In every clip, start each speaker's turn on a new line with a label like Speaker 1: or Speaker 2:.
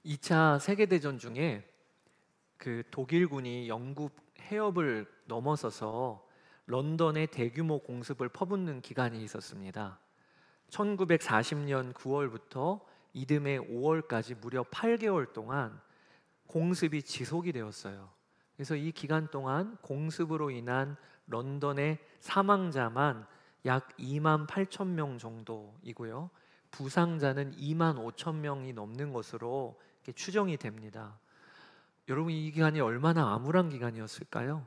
Speaker 1: 2차 세계대전 중에 그 독일군이 영국 해협을 넘어서서 런던에 대규모 공습을 퍼붓는 기간이 있었습니다. 1940년 9월부터 이듬해 5월까지 무려 8개월 동안 공습이 지속이 되었어요. 그래서 이 기간 동안 공습으로 인한 런던의 사망자만 약 2만 8천 명 정도이고요. 부상자는 2만 5천 명이 넘는 것으로 추정이 됩니다. 여러분, 이 기간이 얼마나 암울한 기간이었을까요?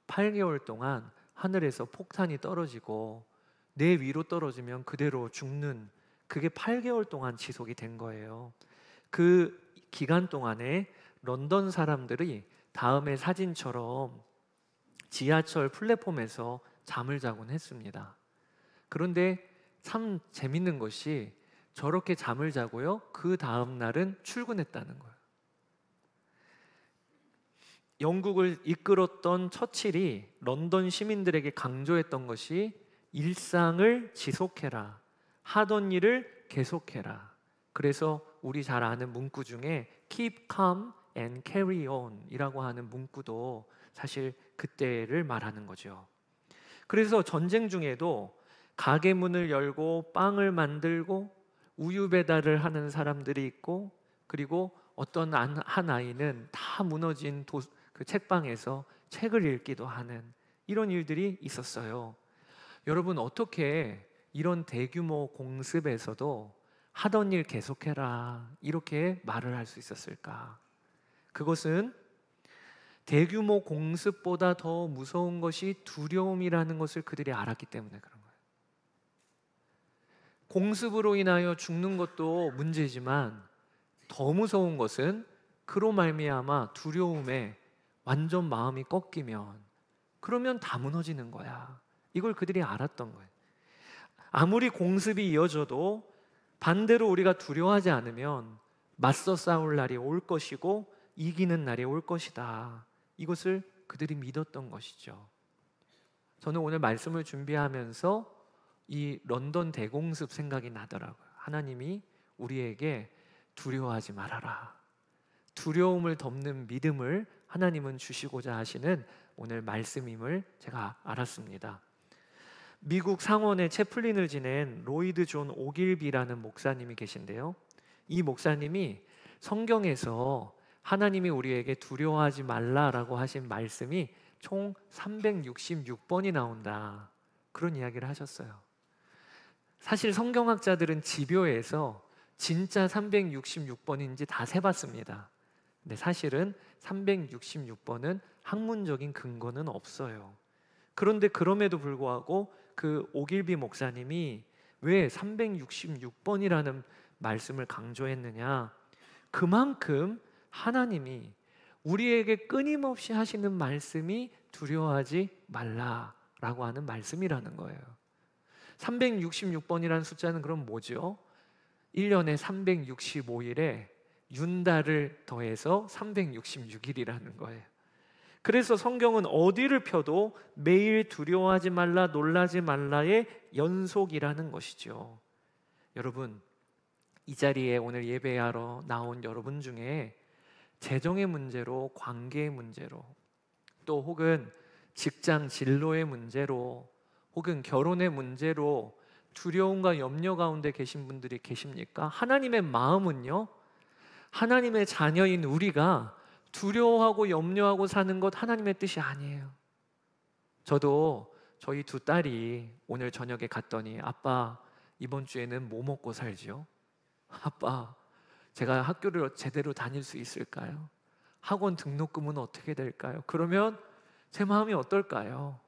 Speaker 1: 8개월 동안 하늘에서 폭탄이 떨어지고 내 위로 떨어지면 그대로 죽는, 그게 8개월 동안 지속이 된 거예요. 그 기간 동안에 런던 사람들이 다음의 사진처럼 지하철 플랫폼에서 잠을 자곤 했습니다. 그런데 참 재밌는 것이 저렇게 잠을 자고요, 그 다음 날은 출근했다는 거예요. 영국을 이끌었던 처칠이 런던 시민들에게 강조했던 것이 일상을 지속해라, 하던 일을 계속해라. 그래서 우리 잘 아는 문구 중에 Keep calm and carry on 이라고 하는 문구도 사실 그때를 말하는 거죠. 그래서 전쟁 중에도 가게 문을 열고 빵을 만들고 우유 배달을 하는 사람들이 있고, 그리고 어떤 한 아이는 다 무너진 그 책방에서 책을 읽기도 하는 이런 일들이 있었어요. 여러분, 어떻게 이런 대규모 공습에서도 하던 일 계속해라 이렇게 말을 할 수 있었을까? 그것은 대규모 공습보다 더 무서운 것이 두려움이라는 것을 그들이 알았기 때문에 그런 거예요. 공습으로 인하여 죽는 것도 문제지만 더 무서운 것은 그로 말미암아 두려움에 완전 마음이 꺾이면, 그러면 다 무너지는 거야. 이걸 그들이 알았던 거예요. 아무리 공습이 이어져도 반대로 우리가 두려워하지 않으면 맞서 싸울 날이 올 것이고 이기는 날이 올 것이다. 이것을 그들이 믿었던 것이죠. 저는 오늘 말씀을 준비하면서 이 런던 대공습 생각이 나더라고요. 하나님이 우리에게 두려워하지 말아라, 두려움을 덮는 믿음을 하나님은 주시고자 하시는 오늘 말씀임을 제가 알았습니다. 미국 상원의 채플린을 지낸 로이드 존 오길비라는 목사님이 계신데요, 이 목사님이 성경에서 하나님이 우리에게 두려워하지 말라라고 하신 말씀이 총 366번이 나온다, 그런 이야기를 하셨어요. 사실 성경학자들은 집요해서 진짜 366번인지 다 세봤습니다. 근데 사실은 366번은 학문적인 근거는 없어요. 그런데 그럼에도 불구하고 그 오길비 목사님이 왜 366번이라는 말씀을 강조했느냐? 그만큼 하나님이 우리에게 끊임없이 하시는 말씀이 두려워하지 말라라고 하는 말씀이라는 거예요. 366번이라는 숫자는 그럼 뭐죠? 1년에 365일에 윤달을 더해서 366일이라는 거예요. 그래서 성경은 어디를 펴도 매일 두려워하지 말라, 놀라지 말라의 연속이라는 것이죠. 여러분, 이 자리에 오늘 예배하러 나온 여러분 중에 재정의 문제로, 관계의 문제로, 또 혹은 직장 진로의 문제로, 혹은 결혼의 문제로 두려움과 염려 가운데 계신 분들이 계십니까? 하나님의 마음은요, 하나님의 자녀인 우리가 두려워하고 염려하고 사는 것 하나님의 뜻이 아니에요. 저도 저희 두 딸이 오늘 저녁에 갔더니, 아빠 이번 주에는 뭐 먹고 살지요? 아빠 제가 학교를 제대로 다닐 수 있을까요? 학원 등록금은 어떻게 될까요? 그러면 제 마음이 어떨까요?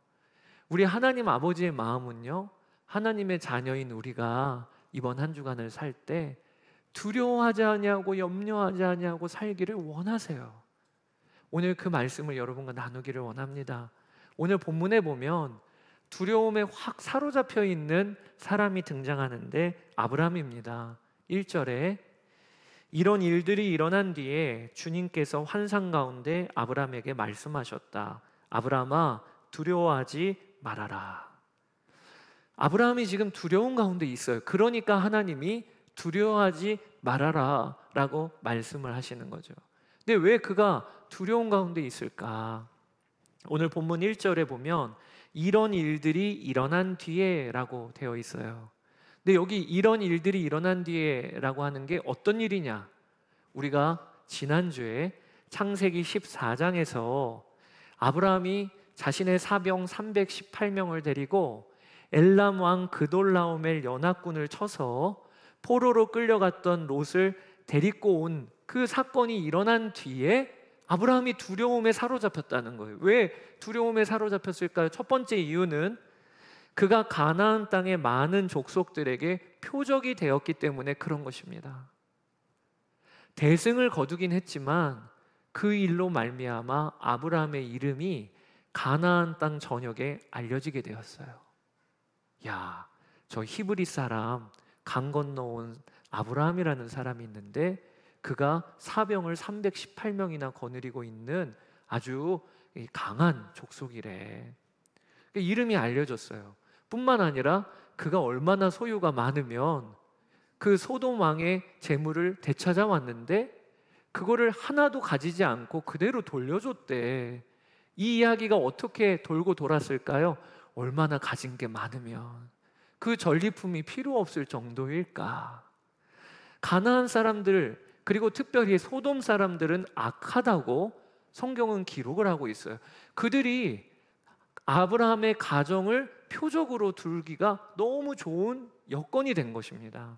Speaker 1: 우리 하나님 아버지의 마음은요, 하나님의 자녀인 우리가 이번 한 주간을 살 때 두려워하지 아니하고 염려하지 아니하고 살기를 원하세요. 오늘 그 말씀을 여러분과 나누기를 원합니다. 오늘 본문에 보면 두려움에 확 사로잡혀 있는 사람이 등장하는데 아브라함입니다. 1절에 이런 일들이 일어난 뒤에 주님께서 환상 가운데 아브라함에게 말씀하셨다. 아브라함아, 두려워하지 말아라. 아브라함이 지금 두려움 가운데 있어요. 그러니까 하나님이 두려워하지 말하라 라고 말씀을 하시는 거죠. 근데 왜 그가 두려운 가운데 있을까? 오늘 본문 1절에 보면 이런 일들이 일어난 뒤에 라고 되어 있어요. 근데 여기 이런 일들이 일어난 뒤에 라고 하는 게 어떤 일이냐? 우리가 지난주에 창세기 14장에서 아브라함이 자신의 사병 318명을 데리고 엘람 왕 그돌라오멜 연합군을 쳐서 포로로 끌려갔던 롯을 데리고 온 그 사건이 일어난 뒤에 아브라함이 두려움에 사로잡혔다는 거예요. 왜 두려움에 사로잡혔을까요? 첫 번째 이유는 그가 가나안 땅의 많은 족속들에게 표적이 되었기 때문에 그런 것입니다. 대승을 거두긴 했지만 그 일로 말미암아 아브라함의 이름이 가나안 땅 전역에 알려지게 되었어요. 야, 저 히브리 사람 강 건너온 아브라함이라는 사람이 있는데 그가 사병을 318명이나 거느리고 있는 아주 강한 족속이래. 이름이 알려졌어요. 뿐만 아니라 그가 얼마나 소유가 많으면 그 소돔 왕의 재물을 되찾아왔는데 그거를 하나도 가지지 않고 그대로 돌려줬대. 이 이야기가 어떻게 돌고 돌았을까요? 얼마나 가진 게 많으면 그 전리품이 필요 없을 정도일까? 가나안 사람들, 그리고 특별히 소돔 사람들은 악하다고 성경은 기록을 하고 있어요. 그들이 아브라함의 가정을 표적으로 두기가 너무 좋은 여건이 된 것입니다.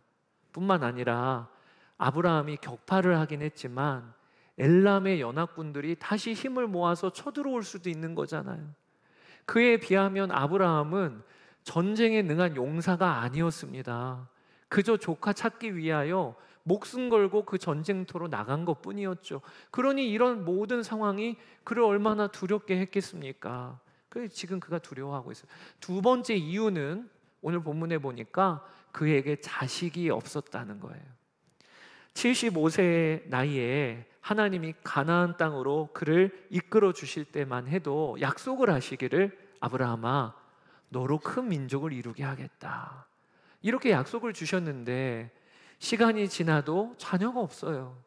Speaker 1: 뿐만 아니라 아브라함이 격파를 하긴 했지만 엘람의 연합군들이 다시 힘을 모아서 쳐들어올 수도 있는 거잖아요. 그에 비하면 아브라함은 전쟁에 능한 용사가 아니었습니다. 그저 조카 찾기 위하여 목숨 걸고 그 전쟁터로 나간 것뿐이었죠. 그러니 이런 모든 상황이 그를 얼마나 두렵게 했겠습니까? 그래서 지금 그가 두려워하고 있어요. 두 번째 이유는 오늘 본문에 보니까 그에게 자식이 없었다는 거예요. 75세의 나이에 하나님이 가나안 땅으로 그를 이끌어 주실 때만 해도 약속을 하시기를 아브라함아, 너로 큰 민족을 이루게 하겠다. 이렇게 약속을 주셨는데 시간이 지나도 자녀가 없어요.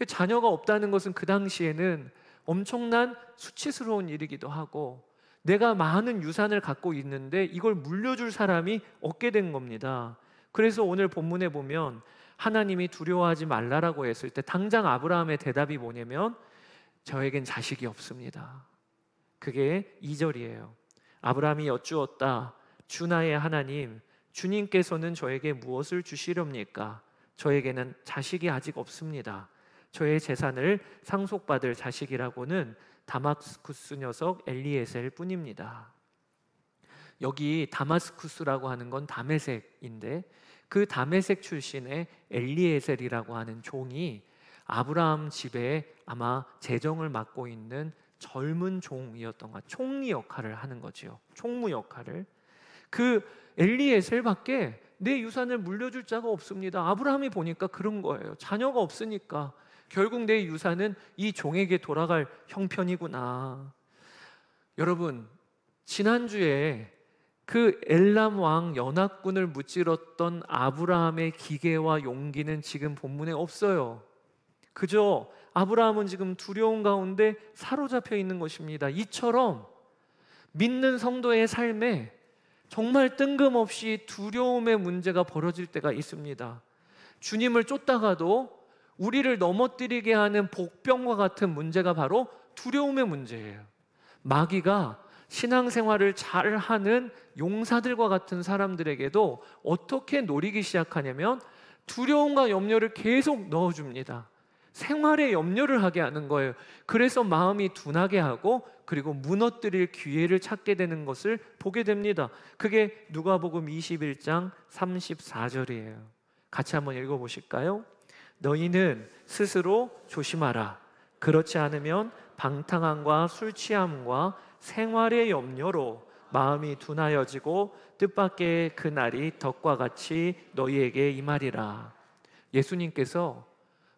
Speaker 1: 자녀가 없다는 것은 그 당시에는 엄청난 수치스러운 일이기도 하고 내가 많은 유산을 갖고 있는데 이걸 물려줄 사람이 없게 된 겁니다. 그래서 오늘 본문에 보면 하나님이 두려워하지 말라라고 했을 때 당장 아브라함의 대답이 뭐냐면 저에겐 자식이 없습니다. 그게 2절이에요. 아브라함이 여쭈었다. 주 나의 하나님, 주님께서는 저에게 무엇을 주시렵니까? 저에게는 자식이 아직 없습니다. 저의 재산을 상속받을 자식이라고는 다마스쿠스 녀석 엘리에셀 뿐입니다. 여기 다마스쿠스라고 하는 건 다메섹인데 그 다메섹 출신의 엘리에셀이라고 하는 종이 아브라함 집에 아마 재정을 맡고 있는 젊은 종이었던 것, 총리 역할을 하는 거지요. 총무 역할을. 그 엘리에셀밖에 내 유산을 물려줄 자가 없습니다. 아브라함이 보니까 그런 거예요. 자녀가 없으니까 결국 내 유산은 이 종에게 돌아갈 형편이구나. 여러분, 지난주에 그 엘람 왕 연합군을 무찌렀던 아브라함의 기계와 용기는 지금 본문에 없어요. 그저 아브라함은 지금 두려운 가운데 사로잡혀 있는 것입니다. 이처럼 믿는 성도의 삶에 정말 뜬금없이 두려움의 문제가 벌어질 때가 있습니다. 주님을 쫓다가도 우리를 넘어뜨리게 하는 복병과 같은 문제가 바로 두려움의 문제예요. 마귀가 신앙생활을 잘하는 용사들과 같은 사람들에게도 어떻게 노리기 시작하냐면 두려움과 염려를 계속 넣어줍니다. 생활에 염려를 하게 하는 거예요. 그래서 마음이 둔하게 하고 그리고 무너뜨릴 기회를 찾게 되는 것을 보게 됩니다. 그게 누가복음 21장 34절이에요. 같이 한번 읽어보실까요? 너희는 스스로 조심하라. 그렇지 않으면 방탕함과 술 취함과 생활의 염려로 마음이 둔하여지고 뜻밖의 그 날이 덕과 같이 너희에게 임하리라. 예수님께서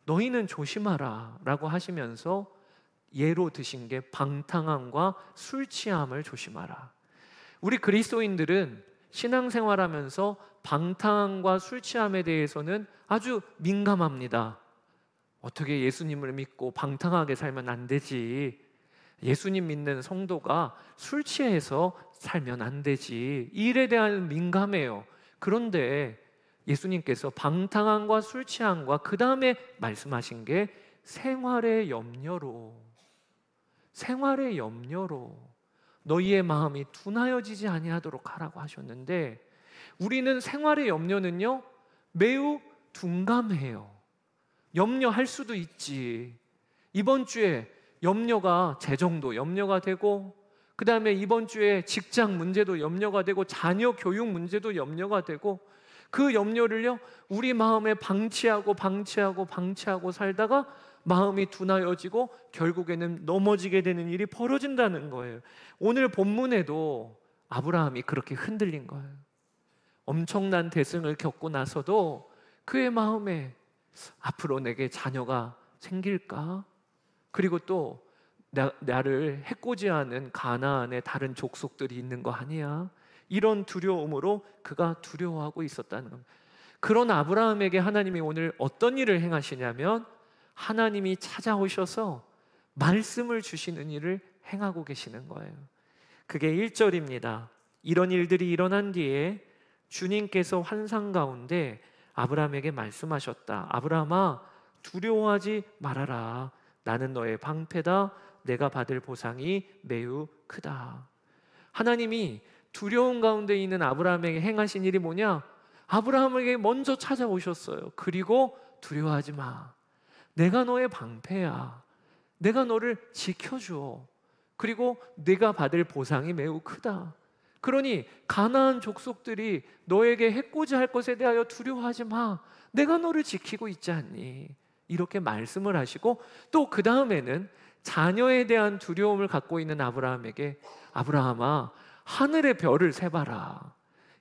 Speaker 1: 너희는 조심하라 라고 하시면서 예로 드신 게 방탕함과 술 취함을 조심하라. 우리 그리스도인들은 신앙생활하면서 방탕함과 술 취함에 대해서는 아주 민감합니다. 어떻게 예수님을 믿고 방탕하게 살면 안 되지. 예수님 믿는 성도가 술 취해서 살면 안 되지. 이 일에 대한 민감해요. 그런데 예수님께서 방탕함과 술 취함과 그 다음에 말씀하신 게 생활의 염려로 너희의 마음이 둔하여지지 아니하도록 하라고 하셨는데, 우리는 생활의 염려는요 매우 둔감해요. 염려할 수도 있지. 이번 주에 염려가 재정도 염려가 되고, 그 다음에 이번 주에 직장 문제도 염려가 되고, 자녀 교육 문제도 염려가 되고, 그 염려를요 우리 마음에 방치하고 살다가 마음이 둔하여지고 결국에는 넘어지게 되는 일이 벌어진다는 거예요. 오늘 본문에도 아브라함이 그렇게 흔들린 거예요. 엄청난 대승을 겪고 나서도 그의 마음에 앞으로 내게 자녀가 생길까? 그리고 또 나를 해코지하는 가나안의 다른 족속들이 있는 거 아니야? 이런 두려움으로 그가 두려워하고 있었다는 겁니다. 그런 아브라함에게 하나님이 오늘 어떤 일을 행하시냐면, 하나님이 찾아오셔서 말씀을 주시는 일을 행하고 계시는 거예요. 그게 1절입니다. 이런 일들이 일어난 뒤에 주님께서 환상 가운데 아브라함에게 말씀하셨다. 아브라함아, 두려워하지 말아라. 나는 너의 방패다. 내가 받을 보상이 매우 크다. 하나님이 두려움 가운데 있는 아브라함에게 행하신 일이 뭐냐? 아브라함에게 먼저 찾아오셨어요. 그리고 두려워하지 마. 내가 너의 방패야. 내가 너를 지켜줘. 그리고 네가 받을 보상이 매우 크다. 그러니 가나안 족속들이 너에게 해코지할 것에 대하여 두려워하지 마. 내가 너를 지키고 있지 않니? 이렇게 말씀을 하시고, 또 그 다음에는 자녀에 대한 두려움을 갖고 있는 아브라함에게, 아브라함아, 하늘의 별을 세봐라.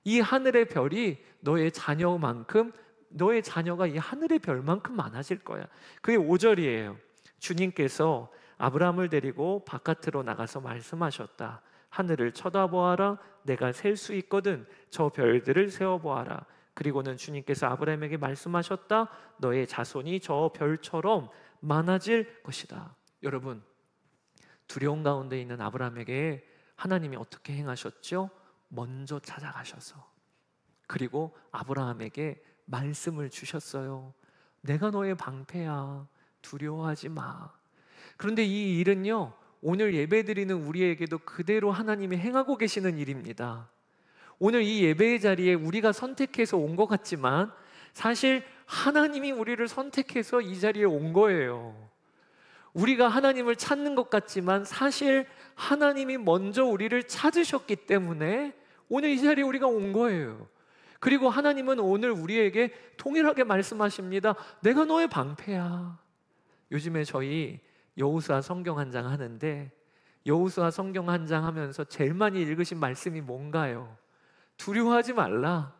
Speaker 1: 이 하늘의 별이 너의 자녀가 이 하늘의 별만큼 많아질 거야. 그게 5절이에요. 주님께서 아브라함을 데리고 바깥으로 나가서 말씀하셨다. 하늘을 쳐다보아라. 내가 셀 수 있거든. 저 별들을 세어보아라. 그리고는 주님께서 아브라함에게 말씀하셨다. 너의 자손이 저 별처럼 많아질 것이다. 여러분, 두려움 가운데 있는 아브라함에게 하나님이 어떻게 행하셨죠? 먼저 찾아가셔서, 그리고 아브라함에게 말씀을 주셨어요. 내가 너의 방패야. 두려워하지 마. 그런데 이 일은요, 오늘 예배드리는 우리에게도 그대로 하나님이 행하고 계시는 일입니다. 오늘 이 예배의 자리에 우리가 선택해서 온 것 같지만 사실 하나님이 우리를 선택해서 이 자리에 온 거예요. 우리가 하나님을 찾는 것 같지만 사실 하나님이 먼저 우리를 찾으셨기 때문에 오늘 이 자리에 우리가 온 거예요. 그리고 하나님은 오늘 우리에게 동일하게 말씀하십니다. 내가 너의 방패야. 요즘에 저희 여호수아 성경 한 장 하는데, 여호수아 성경 한 장 하면서 제일 많이 읽으신 말씀이 뭔가요? 두려워하지 말라.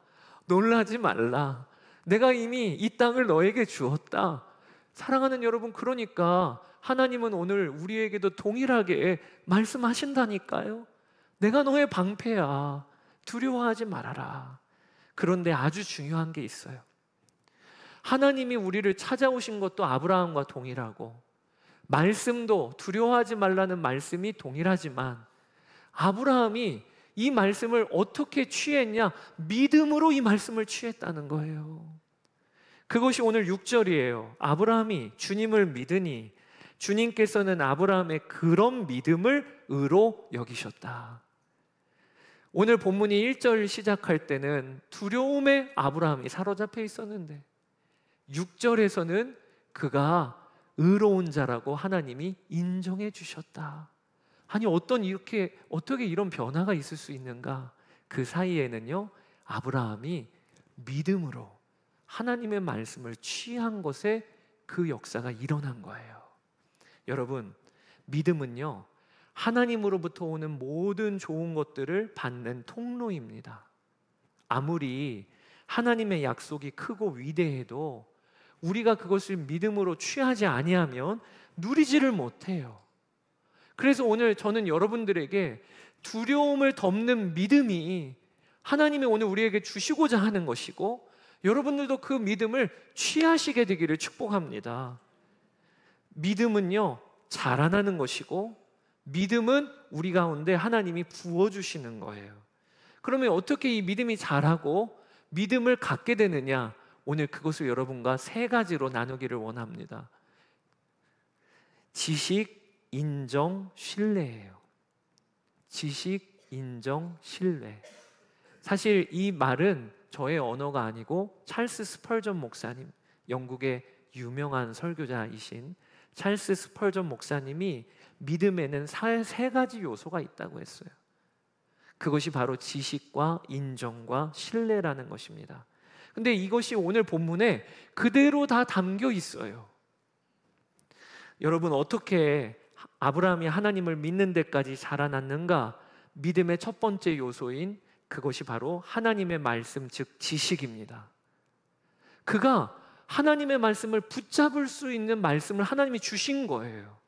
Speaker 1: 놀라지 말라. 내가 이미 이 땅을 너에게 주었다. 사랑하는 여러분, 그러니까 하나님은 오늘 우리에게도 동일하게 말씀하신다니까요. 내가 너의 방패야. 두려워하지 말아라. 그런데 아주 중요한 게 있어요. 하나님이 우리를 찾아오신 것도 아브라함과 동일하고, 말씀도 두려워하지 말라는 말씀이 동일하지만, 아브라함이 이 말씀을 어떻게 취했냐? 믿음으로 이 말씀을 취했다는 거예요. 그것이 오늘 6절이에요. 아브라함이 주님을 믿으니 주님께서는 아브라함의 그런 믿음을 의로 여기셨다. 오늘 본문이 1절 시작할 때는 두려움에 아브라함이 사로잡혀 있었는데 6절에서는 그가 의로운 자라고 하나님이 인정해 주셨다. 아니, 어떻게 이런 변화가 있을 수 있는가? 그 사이에는요, 아브라함이 믿음으로 하나님의 말씀을 취한 것에 그 역사가 일어난 거예요. 여러분, 믿음은요, 하나님으로부터 오는 모든 좋은 것들을 받는 통로입니다. 아무리 하나님의 약속이 크고 위대해도 우리가 그것을 믿음으로 취하지 아니하면 누리지를 못해요. 그래서 오늘 저는 여러분들에게 두려움을 덮는 믿음이 하나님이 오늘 우리에게 주시고자 하는 것이고, 여러분들도 그 믿음을 취하시게 되기를 축복합니다. 믿음은요, 자라나는 것이고, 믿음은 우리 가운데 하나님이 부어주시는 거예요. 그러면 어떻게 이 믿음이 자라고 믿음을 갖게 되느냐? 오늘 그것을 여러분과 세 가지로 나누기를 원합니다. 지식, 인정, 신뢰예요. 지식, 인정, 신뢰. 사실 이 말은 저의 언어가 아니고 찰스 스펄전 목사님, 영국의 유명한 설교자이신 찰스 스펄전 목사님이 믿음에는 세 가지 요소가 있다고 했어요. 그것이 바로 지식과 인정과 신뢰라는 것입니다. 근데 이것이 오늘 본문에 그대로 다 담겨 있어요. 여러분, 어떻게 아브라함이 하나님을 믿는 데까지 자라났는가? 믿음의 첫 번째 요소인 그것이 바로 하나님의 말씀, 즉 지식입니다. 그가 하나님의 말씀을 붙잡을 수 있는 말씀을 하나님이 주신 거예요.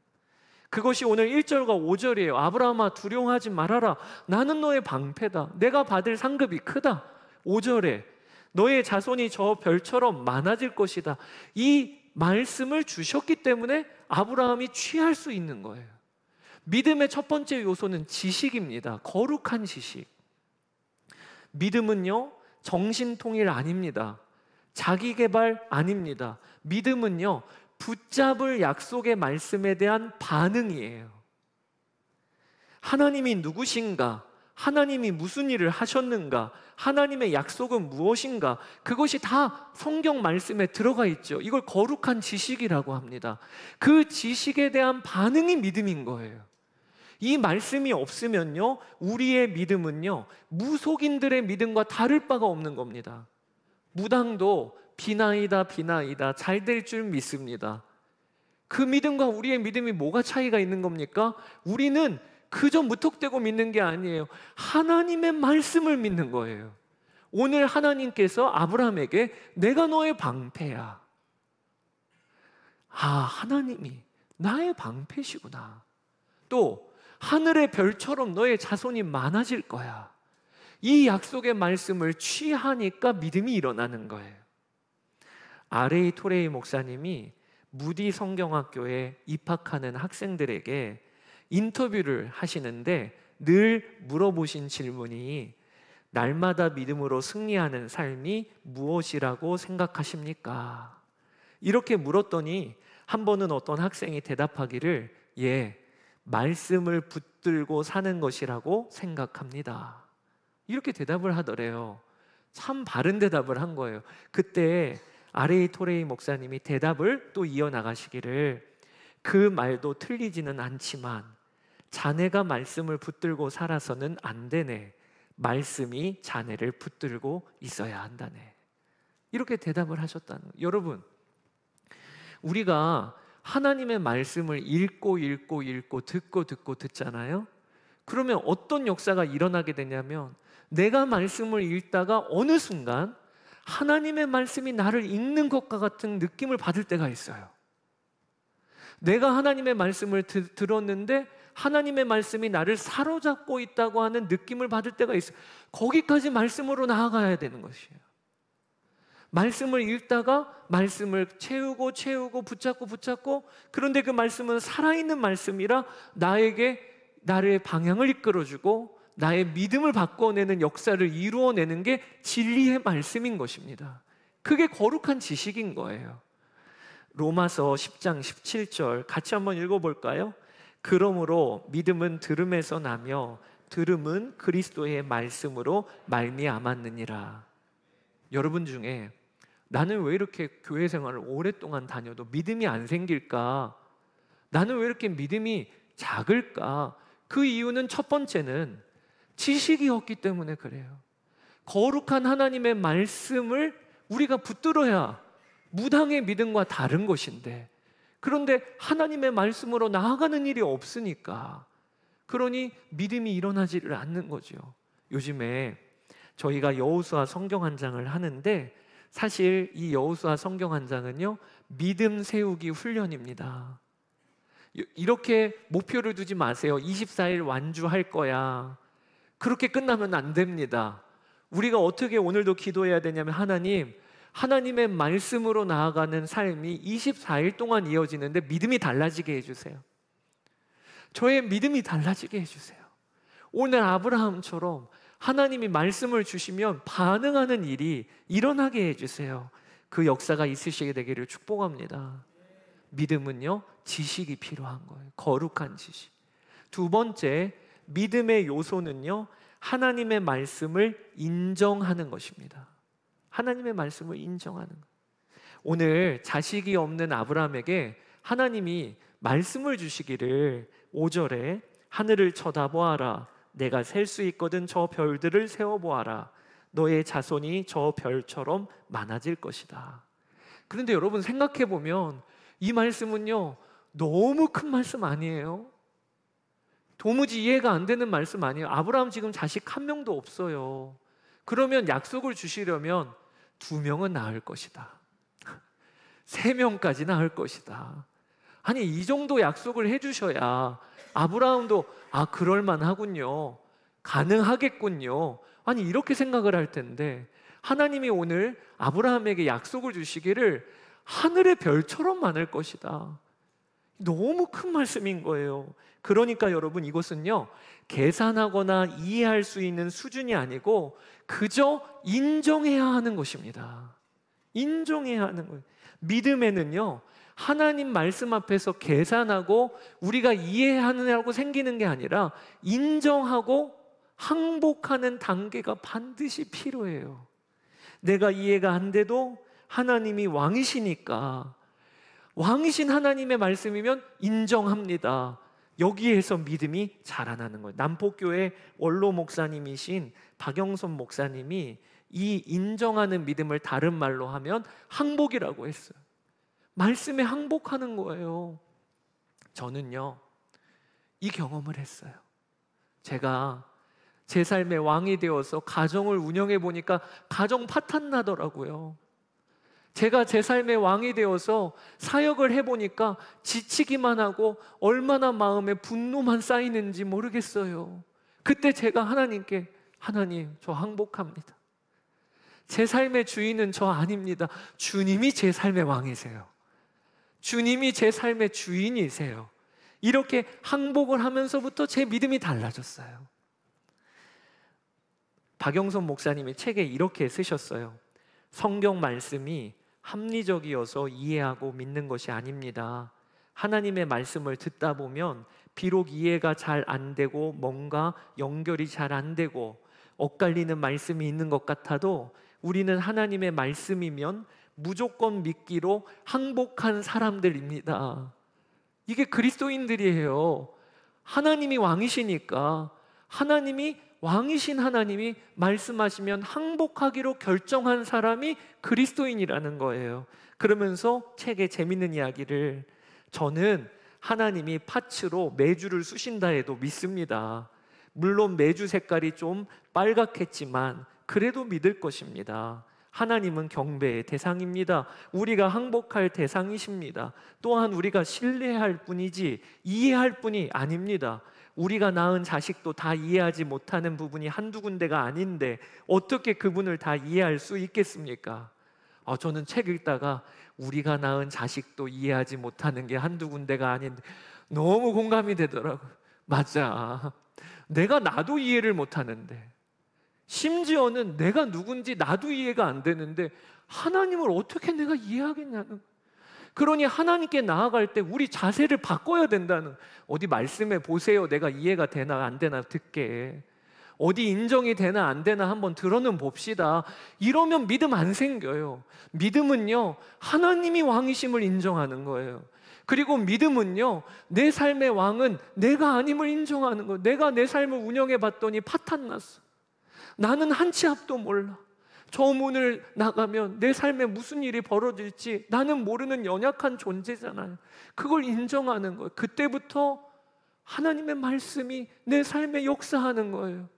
Speaker 1: 그것이 오늘 1절과 5절이에요. 아브라함아, 두려워하지 말아라. 나는 너의 방패다. 내가 받을 상급이 크다. 5절에 너의 자손이 저 별처럼 많아질 것이다. 이 말씀을 주셨기 때문에 아브라함이 취할 수 있는 거예요. 믿음의 첫 번째 요소는 지식입니다. 거룩한 지식. 믿음은요, 정신통일 아닙니다. 자기개발 아닙니다. 믿음은요, 붙잡을 약속의 말씀에 대한 반응이에요. 하나님이 누구신가? 하나님이 무슨 일을 하셨는가? 하나님의 약속은 무엇인가? 그것이 다 성경 말씀에 들어가 있죠. 이걸 거룩한 지식이라고 합니다. 그 지식에 대한 반응이 믿음인 거예요. 이 말씀이 없으면요, 우리의 믿음은요, 무속인들의 믿음과 다를 바가 없는 겁니다. 무당도 비나이다 잘 될 줄 믿습니다. 그 믿음과 우리의 믿음이 뭐가 차이가 있는 겁니까? 우리는 그저 무턱대고 믿는 게 아니에요. 하나님의 말씀을 믿는 거예요. 오늘 하나님께서 아브라함에게 내가 너의 방패야. 아, 하나님이 나의 방패시구나. 또 하늘의 별처럼 너의 자손이 많아질 거야. 이 약속의 말씀을 취하니까 믿음이 일어나는 거예요. R.A. 토레이 목사님이 무디 성경학교에 입학하는 학생들에게 인터뷰를 하시는데 늘 물어보신 질문이 날마다 믿음으로 승리하는 삶이 무엇이라고 생각하십니까? 이렇게 물었더니 한 번은 어떤 학생이 대답하기를 말씀을 붙들고 사는 것이라고 생각합니다. 이렇게 대답을 하더래요. 참 바른 대답을 한 거예요. 그때 R.A. 토레이 목사님이 대답을 또 이어나가시기를 그 말도 틀리지는 않지만 자네가 말씀을 붙들고 살아서는 안 되네. 말씀이 자네를 붙들고 있어야 한다네. 이렇게 대답을 하셨다는 거예요. 여러분, 우리가 하나님의 말씀을 읽고 듣고 듣잖아요. 그러면 어떤 역사가 일어나게 되냐면 내가 말씀을 읽다가 어느 순간 하나님의 말씀이 나를 읽는 것과 같은 느낌을 받을 때가 있어요. 내가 하나님의 말씀을 들었는데 하나님의 말씀이 나를 사로잡고 있다고 하는 느낌을 받을 때가 있어요. 거기까지 말씀으로 나아가야 되는 것이에요. 말씀을 읽다가 말씀을 채우고 붙잡고 그런데 그 말씀은 살아있는 말씀이라 나의 방향을 이끌어주고 나의 믿음을 바꿔내는 역사를 이루어내는 게 진리의 말씀인 것입니다. 그게 거룩한 지식인 거예요. 로마서 10장 17절 같이 한번 읽어볼까요? 그러므로 믿음은 들음에서 나며 들음은 그리스도의 말씀으로 말미암았느니라. 여러분 중에 나는 왜 이렇게 교회 생활을 오랫동안 다녀도 믿음이 안 생길까? 나는 왜 이렇게 믿음이 작을까? 그 이유는 첫 번째는 지식이 없기 때문에 그래요. 거룩한 하나님의 말씀을 우리가 붙들어야 무당의 믿음과 다른 것인데, 그런데 하나님의 말씀으로 나아가는 일이 없으니까, 그러니 믿음이 일어나지를 않는 거죠. 요즘에 저희가 여호수아 성경 한 장을 하는데 사실 이 여호수아 성경 한 장은요, 믿음 세우기 훈련입니다. 이렇게 목표를 두지 마세요. 24일 완주할 거야. 그렇게 끝나면 안 됩니다. 우리가 어떻게 오늘도 기도해야 되냐면, 하나님의 말씀으로 나아가는 삶이 24일 동안 이어지는데 믿음이 달라지게 해주세요. 저의 믿음이 달라지게 해주세요. 오늘 아브라함처럼 하나님이 말씀을 주시면 반응하는 일이 일어나게 해주세요. 그 역사가 있으시게 되기를 축복합니다. 믿음은요, 지식이 필요한 거예요. 거룩한 지식. 두 번째, 믿음의 요소는요, 하나님의 말씀을 인정하는 것입니다. 하나님의 말씀을 인정하는 것. 오늘 자식이 없는 아브라함에게 하나님이 말씀을 주시기를 5절에 하늘을 쳐다보아라. 내가 셀 수 있거든 저 별들을 세어보아라. 너의 자손이 저 별처럼 많아질 것이다. 그런데 여러분 생각해보면 이 말씀은요, 너무 큰 말씀 아니에요? 도무지 이해가 안 되는 말씀 아니에요? 아브라함 지금 자식 한 명도 없어요. 그러면 약속을 주시려면 2명은 낳을 것이다. 3명까지 낳을 것이다. 아니, 이 정도 약속을 해주셔야 아브라함도 그럴만하군요, 가능하겠군요, 아니 이렇게 생각을 할 텐데, 하나님이 오늘 아브라함에게 약속을 주시기를 하늘의 별처럼 많을 것이다. 너무 큰 말씀인 거예요. 그러니까 여러분, 이것은요, 계산하거나 이해할 수 있는 수준이 아니고 그저 인정해야 하는 것입니다. 인정해야 하는 거예요. 믿음에는요, 하나님 말씀 앞에서 계산하고 우리가 이해하느냐고 생기는 게 아니라 인정하고 항복하는 단계가 반드시 필요해요. 내가 이해가 안 돼도 하나님이 왕이시니까, 왕이신 하나님의 말씀이면 인정합니다. 여기에서 믿음이 자라나는 거예요. 남포교회 원로 목사님이신 박영선 목사님이 이 인정하는 믿음을 다른 말로 하면 항복이라고 했어요. 말씀에 항복하는 거예요. 저는요, 이 경험을 했어요. 제가 제 삶의 왕이 되어서 가정을 운영해 보니까 가정 파탄 나더라고요. 제가 제 삶의 왕이 되어서 사역을 해보니까 지치기만 하고 얼마나 마음에 분노만 쌓이는지 모르겠어요. 그때 제가 하나님께, 하나님, 저 항복합니다. 제 삶의 주인은 저 아닙니다. 주님이 제 삶의 왕이세요. 주님이 제 삶의 주인이세요. 이렇게 항복을 하면서부터 제 믿음이 달라졌어요. 박영선 목사님이 책에 이렇게 쓰셨어요. 성경 말씀이 합리적이어서 이해하고 믿는 것이 아닙니다. 하나님의 말씀을 듣다 보면 비록 이해가 잘 안 되고 뭔가 연결이 잘 안 되고 엇갈리는 말씀이 있는 것 같아도 우리는 하나님의 말씀이면 무조건 믿기로 항복한 사람들입니다. 이게 그리스도인들이에요. 하나님이 왕이시니까, 하나님이 왕이신 하나님이 말씀하시면 항복하기로 결정한 사람이 그리스도인이라는 거예요. 그러면서 책에 재밌는 이야기를, 저는 하나님이 파츠로 메주를 쑤신다 해도 믿습니다. 물론 메주 색깔이 좀 빨갛겠지만 그래도 믿을 것입니다. 하나님은 경배의 대상입니다. 우리가 항복할 대상이십니다. 또한 우리가 신뢰할 뿐이지 이해할 뿐이 아닙니다. 우리가 낳은 자식도 다 이해하지 못하는 부분이 한두 군데가 아닌데 어떻게 그분을 다 이해할 수 있겠습니까? 저는 책 읽다가 우리가 낳은 자식도 이해하지 못하는 게 한두 군데가 아닌데 너무 공감이 되더라고요. 맞아, 내가 나도 이해를 못하는데, 심지어는 내가 누군지 나도 이해가 안 되는데 하나님을 어떻게 내가 이해하겠냐는. 그러니 하나님께 나아갈 때 우리 자세를 바꿔야 된다는. 어디 말씀해 보세요. 내가 이해가 되나 안 되나 듣게. 어디 인정이 되나 안 되나 한번 들어는 봅시다. 이러면 믿음 안 생겨요. 믿음은요, 하나님이 왕이심을 인정하는 거예요. 그리고 믿음은요, 내 삶의 왕은 내가 아님을 인정하는 거예요. 내가 내 삶을 운영해 봤더니 파탄 났어. 나는 한 치 앞도 몰라. 저 문을 나가면 내 삶에 무슨 일이 벌어질지 나는 모르는 연약한 존재잖아요. 그걸 인정하는 거예요. 그때부터 하나님의 말씀이 내 삶에 역사하는 거예요.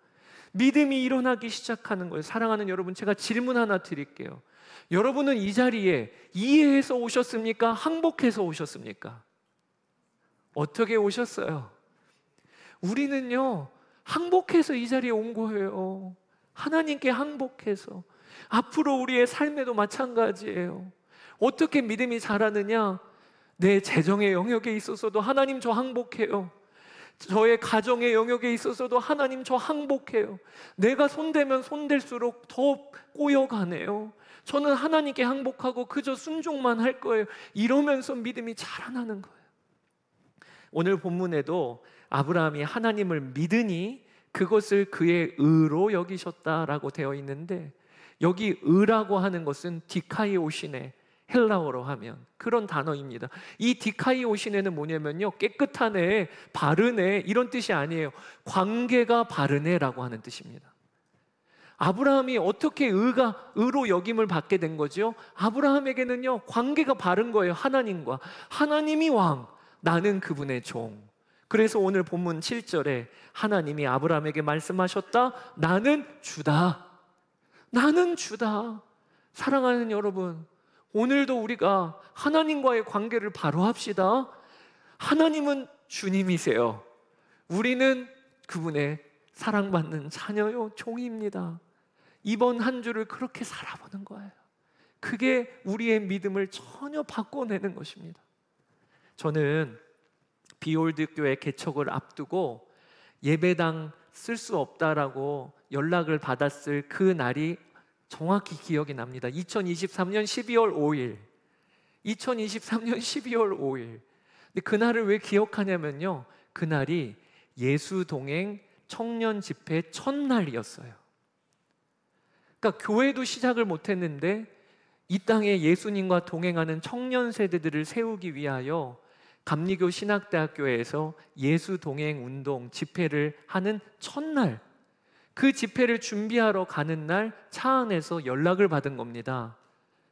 Speaker 1: 믿음이 일어나기 시작하는 거예요. 사랑하는 여러분, 제가 질문 하나 드릴게요. 여러분은 이 자리에 이해해서 오셨습니까? 항복해서 오셨습니까? 어떻게 오셨어요? 우리는요, 항복해서 이 자리에 온 거예요. 하나님께 항복해서. 앞으로 우리의 삶에도 마찬가지예요. 어떻게 믿음이 자라느냐? 내 재정의 영역에 있어서도 하나님 저 항복해요. 저의 가정의 영역에 있어서도 하나님 저 항복해요. 내가 손대면 손댈수록 더 꼬여가네요. 저는 하나님께 항복하고 그저 순종만 할 거예요. 이러면서 믿음이 자라나는 거예요. 오늘 본문에도 아브라함이 하나님을 믿으니 그것을 그의 의로 여기셨다라고 되어 있는데, 여기 의라고 하는 것은 디카이오시네, 헬라어로 하면 그런 단어입니다. 이 디카이오시네는 뭐냐면요, 깨끗하네, 바르네 이런 뜻이 아니에요. 관계가 바르네라고 하는 뜻입니다. 아브라함이 어떻게 의로 여김을 받게 된 거죠? 아브라함에게는요, 관계가 바른 거예요. 하나님과. 하나님이 왕, 나는 그분의 종. 그래서 오늘 본문 7절에 하나님이 아브라함에게 말씀하셨다. 나는 주다. 나는 주다. 사랑하는 여러분, 오늘도 우리가 하나님과의 관계를 바로 합시다. 하나님은 주님이세요. 우리는 그분의 사랑받는 자녀요, 종입니다. 이번 한 주를 그렇게 살아보는 거예요. 그게 우리의 믿음을 전혀 바꿔내는 것입니다. 저는 비올드 교회 개척을 앞두고 예배당 쓸 수 없다라고 연락을 받았을 그 날이 정확히 기억이 납니다. 2023년 12월 5일 2023년 12월 5일. 근데 그날을 왜 기억하냐면요, 그날이 예수동행 청년 집회 첫날이었어요. 그러니까 교회도 시작을 못했는데 이 땅에 예수님과 동행하는 청년 세대들을 세우기 위하여 감리교 신학대학교에서 예수동행 운동 집회를 하는 첫날, 그 집회를 준비하러 가는 날 차 안에서 연락을 받은 겁니다.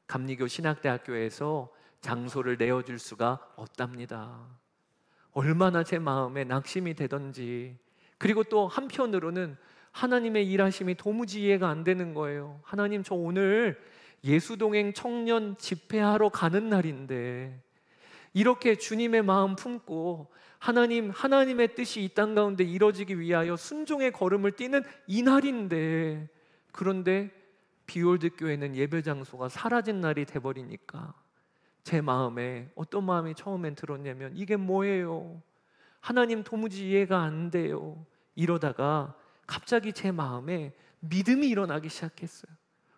Speaker 1: 감리교 신학대학교에서 장소를 내어줄 수가 없답니다. 얼마나 제 마음에 낙심이 되던지. 그리고 또 한편으로는 하나님의 일하심이 도무지 이해가 안 되는 거예요. 하나님, 저 오늘 예수동행 청년 집회하러 가는 날인데 이렇게 주님의 마음 품고 하나님의 뜻이 이 땅 가운데 이루어지기 위하여 순종의 걸음을 뛰는 이 날인데, 그런데 비올드 교회는 예배 장소가 사라진 날이 돼버리니까 제 마음에 어떤 마음이 처음엔 들었냐면, 이게 뭐예요? 하나님 도무지 이해가 안 돼요. 이러다가 갑자기 제 마음에 믿음이 일어나기 시작했어요.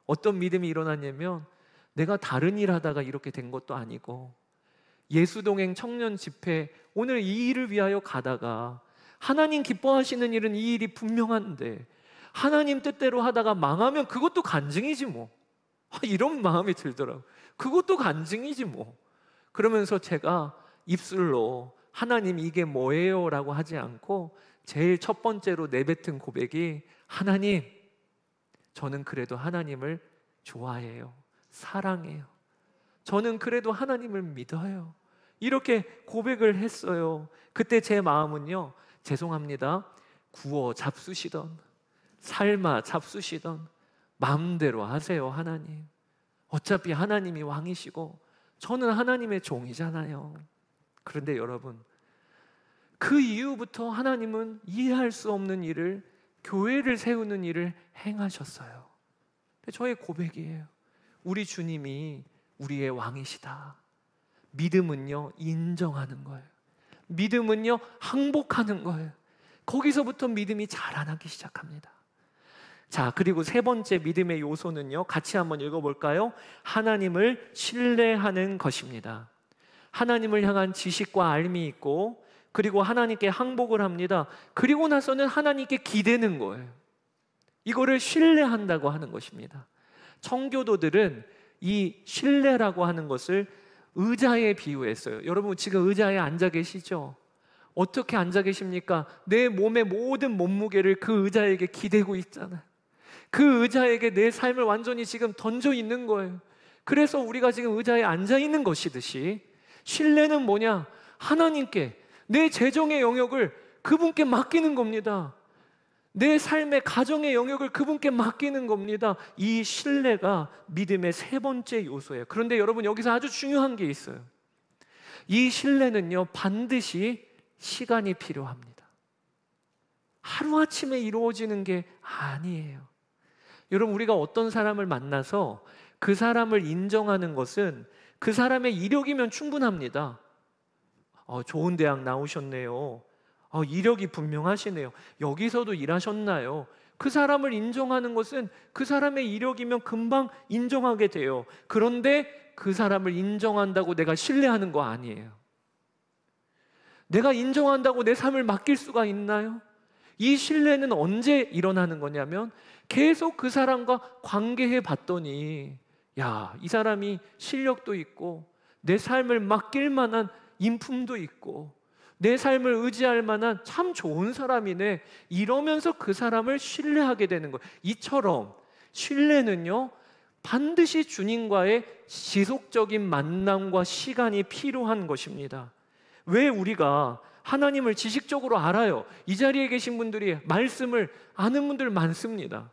Speaker 1: 어떤 믿음이 일어났냐면, 내가 다른 일 하다가 이렇게 된 것도 아니고 예수동행 청년 집회 오늘 이 일을 위하여 가다가 하나님 기뻐하시는 일은 이 일이 분명한데 하나님 뜻대로 하다가 망하면 그것도 간증이지 뭐. 이런 마음이 들더라고요. 그것도 간증이지 뭐. 그러면서 제가 입술로 하나님 이게 뭐예요? 라고 하지 않고 제일 첫 번째로 내뱉은 고백이, 하나님, 저는 그래도 하나님을 좋아해요. 사랑해요. 저는 그래도 하나님을 믿어요. 이렇게 고백을 했어요. 그때 제 마음은요, 죄송합니다, 구워 잡수시던 삶아 잡수시던 마음대로 하세요. 하나님, 어차피 하나님이 왕이시고 저는 하나님의 종이잖아요. 그런데 여러분, 그 이후부터 하나님은 이해할 수 없는 일을, 교회를 세우는 일을 행하셨어요. 저의 고백이에요. 우리 주님이 우리의 왕이시다. 믿음은요, 인정하는 거예요. 믿음은요, 항복하는 거예요. 거기서부터 믿음이 자라나기 시작합니다. 자, 그리고 세 번째 믿음의 요소는요, 같이 한번 읽어볼까요? 하나님을 신뢰하는 것입니다. 하나님을 향한 지식과 알미 있고, 그리고 하나님께 항복을 합니다. 그리고 나서는 하나님께 기대는 거예요. 이거를 신뢰한다고 하는 것입니다. 청교도들은 이 신뢰라고 하는 것을 의자에 비유했어요. 여러분, 지금 의자에 앉아 계시죠? 어떻게 앉아 계십니까? 내 몸의 모든 몸무게를 그 의자에게 기대고 있잖아요. 그 의자에게 내 삶을 완전히 지금 던져 있는 거예요. 그래서 우리가 지금 의자에 앉아 있는 것이듯이, 신뢰는 뭐냐? 하나님께 내 재정의 영역을 그분께 맡기는 겁니다. 내 삶의 가정의 영역을 그분께 맡기는 겁니다. 이 신뢰가 믿음의 세 번째 요소예요. 그런데 여러분, 여기서 아주 중요한 게 있어요. 이 신뢰는요, 반드시 시간이 필요합니다. 하루아침에 이루어지는 게 아니에요. 여러분, 우리가 어떤 사람을 만나서 그 사람을 인정하는 것은 그 사람의 이력이면 충분합니다. 좋은 대학 나오셨네요. 이력이 분명하시네요. 여기서도 일하셨나요? 그 사람을 인정하는 것은 그 사람의 이력이면 금방 인정하게 돼요. 그런데 그 사람을 인정한다고 내가 신뢰하는 거 아니에요. 내가 인정한다고 내 삶을 맡길 수가 있나요? 이 신뢰는 언제 일어나는 거냐면 계속 그 사람과 관계해 봤더니 이 사람이 실력도 있고 내 삶을 맡길 만한 인품도 있고 내 삶을 의지할 만한 참 좋은 사람이네, 이러면서 그 사람을 신뢰하게 되는 거예요. 이처럼 신뢰는요, 반드시 주님과의 지속적인 만남과 시간이 필요한 것입니다. 왜 우리가 하나님을 지식적으로 알아요? 이 자리에 계신 분들이 말씀을 아는 분들 많습니다.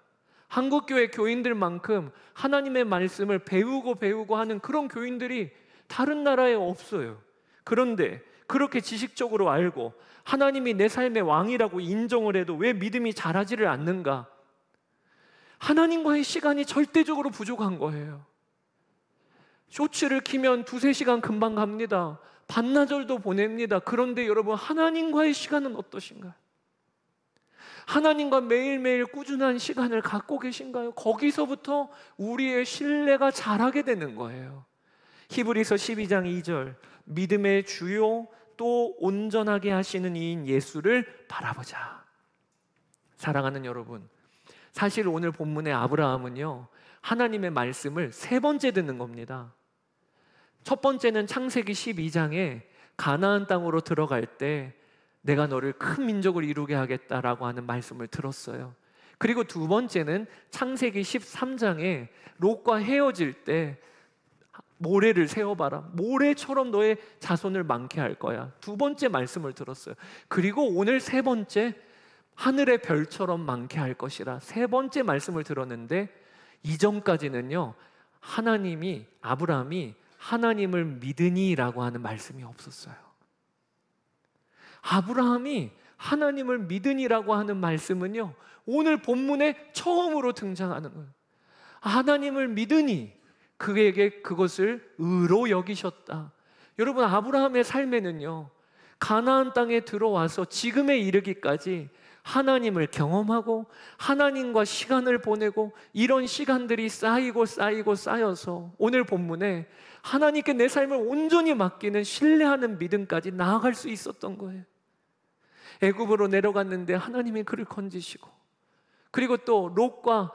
Speaker 1: 한국교회 교인들만큼 하나님의 말씀을 배우고 하는 그런 교인들이 다른 나라에 없어요. 그런데 그렇게 지식적으로 알고 하나님이 내 삶의 왕이라고 인정을 해도 왜 믿음이 자라지를 않는가? 하나님과의 시간이 절대적으로 부족한 거예요. 쇼츠를 키면 2-3시간 금방 갑니다. 반나절도 보냅니다. 그런데 여러분, 하나님과의 시간은 어떠신가요? 하나님과 매일매일 꾸준한 시간을 갖고 계신가요? 거기서부터 우리의 신뢰가 자라게 되는 거예요. 히브리서 12장 2절, 믿음의 주요 또 온전하게 하시는 이인 예수를 바라보자. 사랑하는 여러분, 사실 오늘 본문의 아브라함은요, 하나님의 말씀을 3번째 듣는 겁니다. 첫 번째는 창세기 12장에 가나안 땅으로 들어갈 때 내가 너를 큰 민족을 이루게 하겠다라고 하는 말씀을 들었어요. 그리고 두 번째는 창세기 13장에 롯과 헤어질 때 모래를 세워봐라, 모래처럼 너의 자손을 많게 할 거야. 두 번째 말씀을 들었어요. 그리고 오늘 세 번째, 하늘의 별처럼 많게 할 것이라, 세 번째 말씀을 들었는데, 이전까지는요, 아브라함이 하나님을 믿으니라고 하는 말씀이 없었어요. 아브라함이 하나님을 믿으니라고 하는 말씀은요, 오늘 본문에 처음으로 등장하는 거예요. 하나님을 믿으니 그에게 그것을 의로 여기셨다. 여러분, 아브라함의 삶에는요, 가나안 땅에 들어와서 지금에 이르기까지 하나님을 경험하고 하나님과 시간을 보내고 이런 시간들이 쌓여서 오늘 본문에 하나님께 내 삶을 온전히 맡기는 신뢰하는 믿음까지 나아갈 수 있었던 거예요. 애굽으로 내려갔는데 하나님이 그를 건지시고, 그리고 또 롯과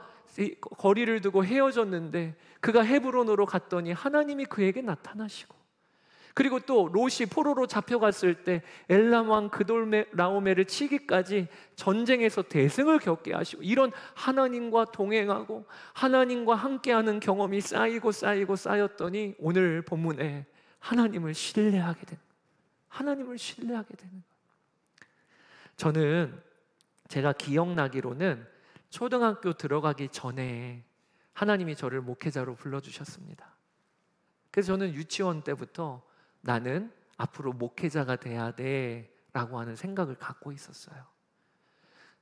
Speaker 1: 거리를 두고 헤어졌는데 그가 헤브론으로 갔더니 하나님이 그에게 나타나시고, 그리고 또 롯이 포로로 잡혀갔을 때 엘람 왕 그돌라오메를 치기까지 전쟁에서 대승을 겪게 하시고, 이런 하나님과 동행하고 하나님과 함께하는 경험이 쌓였더니 오늘 본문에 하나님을 신뢰하게 되는 거예요. 저는 제가 기억나기로는 초등학교 들어가기 전에 하나님이 저를 목회자로 불러주셨습니다. 그래서 저는 유치원 때부터 나는 앞으로 목회자가 돼야 돼 라고 하는 생각을 갖고 있었어요.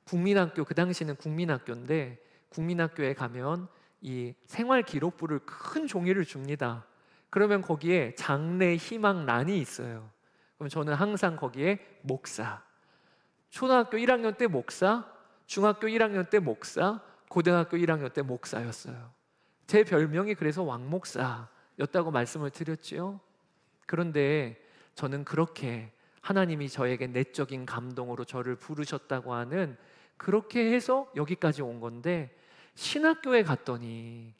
Speaker 1: 국민학교, 그 당시는 국민학교인데 국민학교에 가면 이 생활기록부를 큰 종이를 줍니다. 그러면 거기에 장래 희망란이 있어요. 그럼 저는 항상 거기에 목사, 초등학교 1학년 때 목사, 중학교 1학년 때 목사, 고등학교 1학년 때 목사였어요. 제 별명이 그래서 왕목사였다고 말씀을 드렸지요. 그런데 저는 그렇게 하나님이 저에게 내적인 감동으로 저를 부르셨다고 하는, 그렇게 해서 여기까지 온 건데, 신학교에 갔더니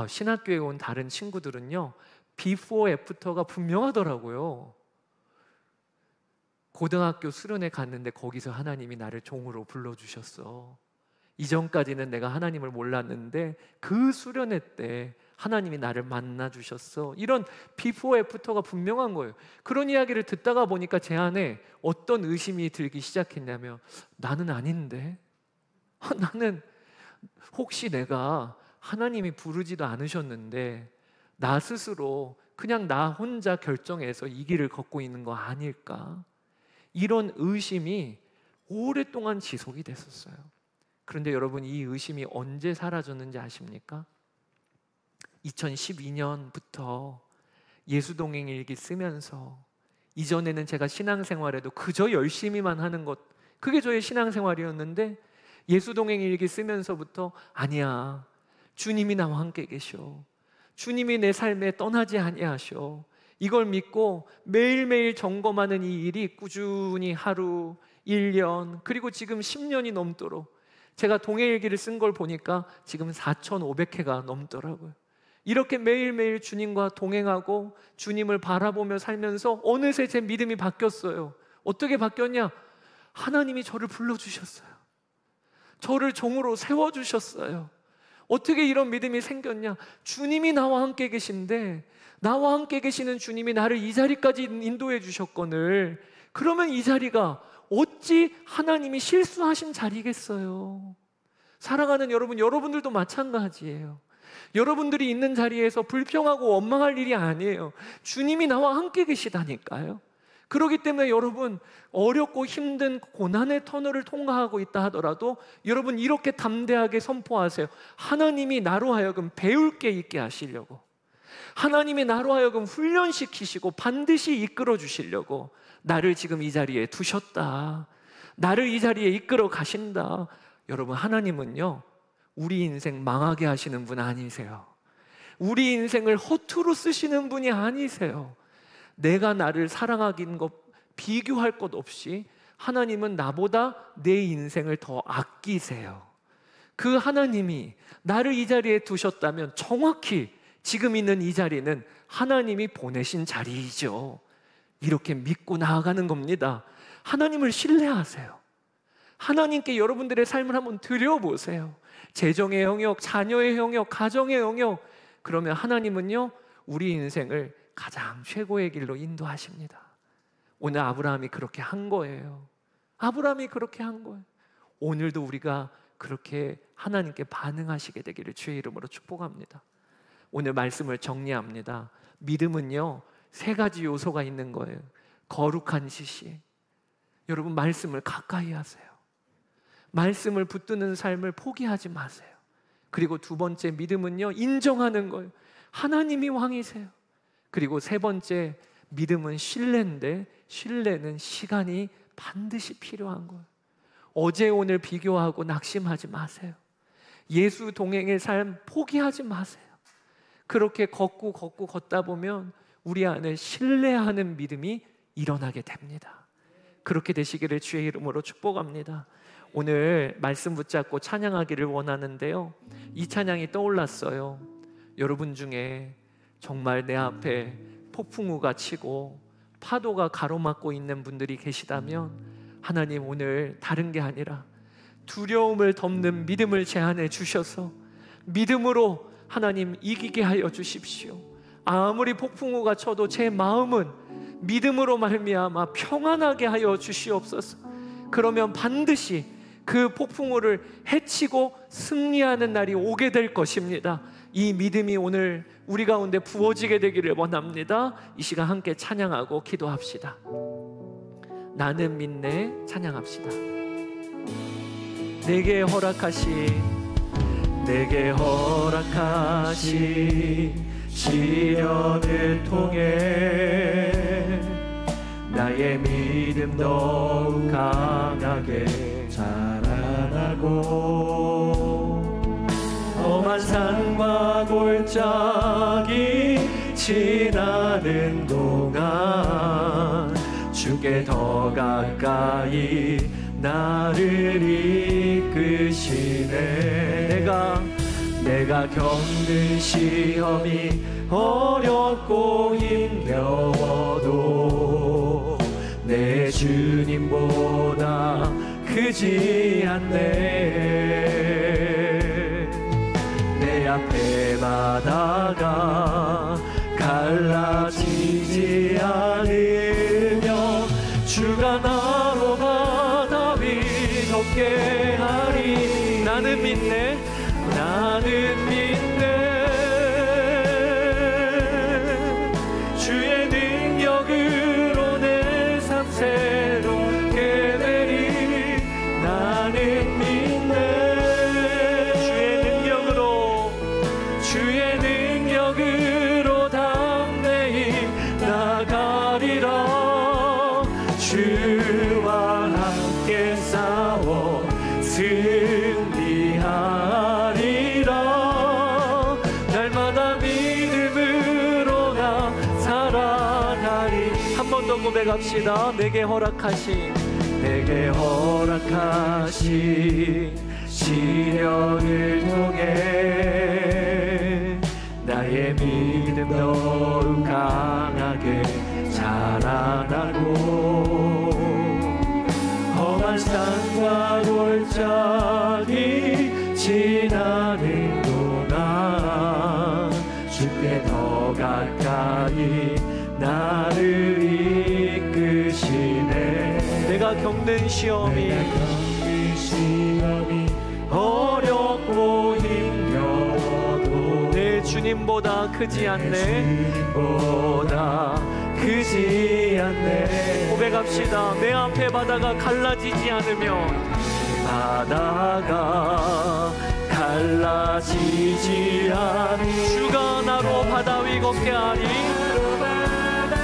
Speaker 1: 신학교에 온 다른 친구들은요, 비포 애프터가 분명하더라고요. 고등학교 수련회 갔는데 거기서 하나님이 나를 종으로 불러주셨어. 이전까지는 내가 하나님을 몰랐는데 그 수련회 때 하나님이 나를 만나주셨어. 이런 비포 애프터가 분명한 거예요. 그런 이야기를 듣다가 보니까 제 안에 어떤 의심이 들기 시작했냐면, 나는 아닌데? 나는 혹시 내가 하나님이 부르지도 않으셨는데 나 스스로 그냥 나 혼자 결정해서 이 길을 걷고 있는 거 아닐까? 이런 의심이 오랫동안 지속이 됐었어요. 그런데 여러분, 이 의심이 언제 사라졌는지 아십니까? 2012년부터 예수동행일기 쓰면서, 이전에는 제가 신앙생활에도 그저 열심히만 하는 것, 그게 저의 신앙생활이었는데 예수동행일기 쓰면서부터 아니야, 주님이 나와 함께 계셔, 주님이 내 삶에 떠나지 아니하셔, 이걸 믿고 매일매일 점검하는 이 일이 꾸준히 하루, 1년, 그리고 지금 10년이 넘도록, 제가 동행일기를 쓴 걸 보니까 지금 4,500회가 넘더라고요. 이렇게 매일매일 주님과 동행하고 주님을 바라보며 살면서 어느새 제 믿음이 바뀌었어요. 어떻게 바뀌었냐? 하나님이 저를 불러주셨어요. 저를 종으로 세워주셨어요. 어떻게 이런 믿음이 생겼냐? 주님이 나와 함께 계신데, 나와 함께 계시는 주님이 나를 이 자리까지 인도해 주셨거늘, 그러면 이 자리가 어찌 하나님이 실수하신 자리겠어요? 사랑하는 여러분, 여러분들도 마찬가지예요. 여러분들이 있는 자리에서 불평하고 원망할 일이 아니에요. 주님이 나와 함께 계시다니까요. 그렇기 때문에 여러분, 어렵고 힘든 고난의 터널을 통과하고 있다 하더라도 여러분, 이렇게 담대하게 선포하세요. 하나님이 나로 하여금 배울 게 있게 하시려고, 하나님이 나로 하여금 훈련시키시고 반드시 이끌어 주시려고 나를 지금 이 자리에 두셨다, 나를 이 자리에 이끌어 가신다. 여러분, 하나님은요, 우리 인생 망하게 하시는 분 아니세요. 우리 인생을 허투루 쓰시는 분이 아니세요. 내가 나를 사랑하긴 것, 비교할 것 없이 하나님은 나보다 내 인생을 더 아끼세요. 그 하나님이 나를 이 자리에 두셨다면 정확히 지금 있는 이 자리는 하나님이 보내신 자리이죠. 이렇게 믿고 나아가는 겁니다. 하나님을 신뢰하세요. 하나님께 여러분들의 삶을 한번 드려보세요. 재정의 영역, 자녀의 영역, 가정의 영역. 그러면 하나님은요, 우리 인생을 가장 최고의 길로 인도하십니다. 오늘 아브라함이 그렇게 한 거예요. 아브라함이 그렇게 한 거예요. 오늘도 우리가 그렇게 하나님께 반응하시게 되기를 주의 이름으로 축복합니다. 오늘 말씀을 정리합니다. 믿음은요, 3가지 요소가 있는 거예요. 거룩한 지식. 여러분, 말씀을 가까이 하세요. 말씀을 붙드는 삶을 포기하지 마세요. 그리고 2번째, 믿음은요, 인정하는 거예요. 하나님이 왕이세요. 그리고 3번째, 믿음은 신뢰인데, 신뢰는 시간이 반드시 필요한 거예요. 어제 오늘 비교하고 낙심하지 마세요. 예수 동행의 삶 포기하지 마세요. 그렇게 걷고 걷다 보면 우리 안에 신뢰하는 믿음이 일어나게 됩니다. 그렇게 되시기를 주의 이름으로 축복합니다. 오늘 말씀 붙잡고 찬양하기를 원하는데요, 이 찬양이 떠올랐어요. 여러분 중에 정말 내 앞에 폭풍우가 치고 파도가 가로막고 있는 분들이 계시다면, 하나님 오늘 다른 게 아니라 두려움을 덮는 믿음을 제안해 주셔서 믿음으로 하나님 이기게 하여 주십시오. 아무리 폭풍우가 쳐도 제 마음은 믿음으로 말미암아 평안하게 하여 주시옵소서. 그러면 반드시 그 폭풍우를 헤치고 승리하는 날이 오게 될 것입니다. 이 믿음이 오늘 우리 가운데 부어지게 되기를 원합니다. 이 시간 함께 찬양하고 기도합시다. 나는 믿네. 찬양합시다. 내게 허락하신 시련을 통해 나의 믿음 더욱 강하게 자라나고, 험한 산과 골짜기 지나는 동안 주께 더 가까이 나를 이끄시네. 내가 겪는 시험이 어렵고 힘겨워도 내 주님보다 크지 않네. 내 앞에 바다가 갈라지지 않으며 주가 나로 바다 위 걷게 하리. 나는 믿네. 주의 능력으로 내 삶 새롭게 되리. 나는 믿네. 주와 함께 싸워 승리하리라. 날마다 믿음으로 나 살아가리. 한 번 더 고백합시다. 내게 허락하신 시련을 통해 나의 믿음 더욱 강하게 자라나고 험한 산과 골짜기 지나는 동안 주께 더 가까이 나를 이끄시네. 내가 겪는 시험이 어렵고 힘겨워도 내 주님보다 크지 않네. 고백합시다. 내 앞에 바다가 갈라지지 않으면 주가 나로 바다 위 걷게 하리.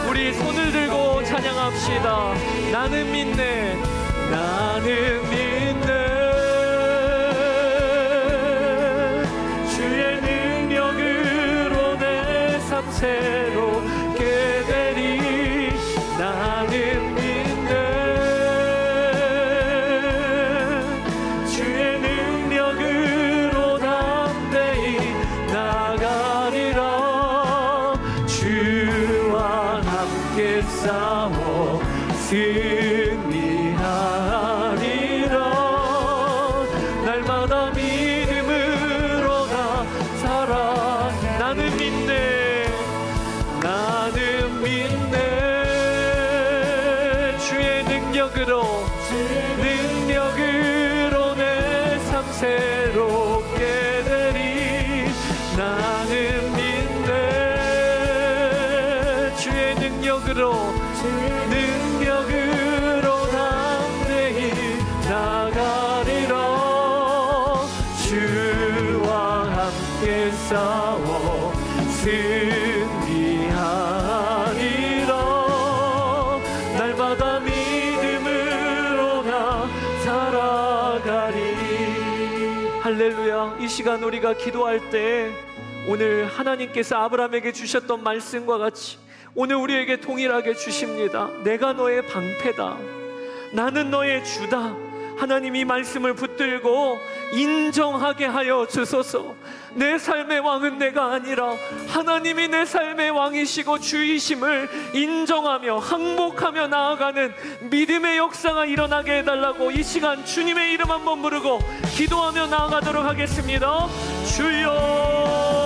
Speaker 1: 우리 손을 들고 찬양합시다. 나는 믿네. 주의 능력으로 내 삶 새롭게 되리. 나는 믿네. 주의 능력으로 담대히 나가리라. 주와 함께 싸워 승리하리라. 날마다 믿음으로 나 살아. 나는 믿네. 주의 능력으로 내 삶 새롭게 되리. 나는 믿네. 주의 능력으로 담대히 나가리라. 주와 함께 싸워 승리하리라. 날마다 믿음으로 나 살아가리. 할렐루야. 이 시간 우리가 기도할 때 오늘 하나님께서 아브라함에게 주셨던 말씀과 같이 오늘 우리에게 동일하게 주십니다. 내가 너의 방패다. 나는 너의 주다. 하나님 이 말씀을 붙들고 인정하게 하여 주소서. 내 삶의 왕은 내가 아니라 하나님이 내 삶의 왕이시고 주이심을 인정하며 항복하며 나아가는 믿음의 역사가 일어나게 해달라고 이 시간 주님의 이름 한번 부르고 기도하며 나아가도록 하겠습니다. 주여.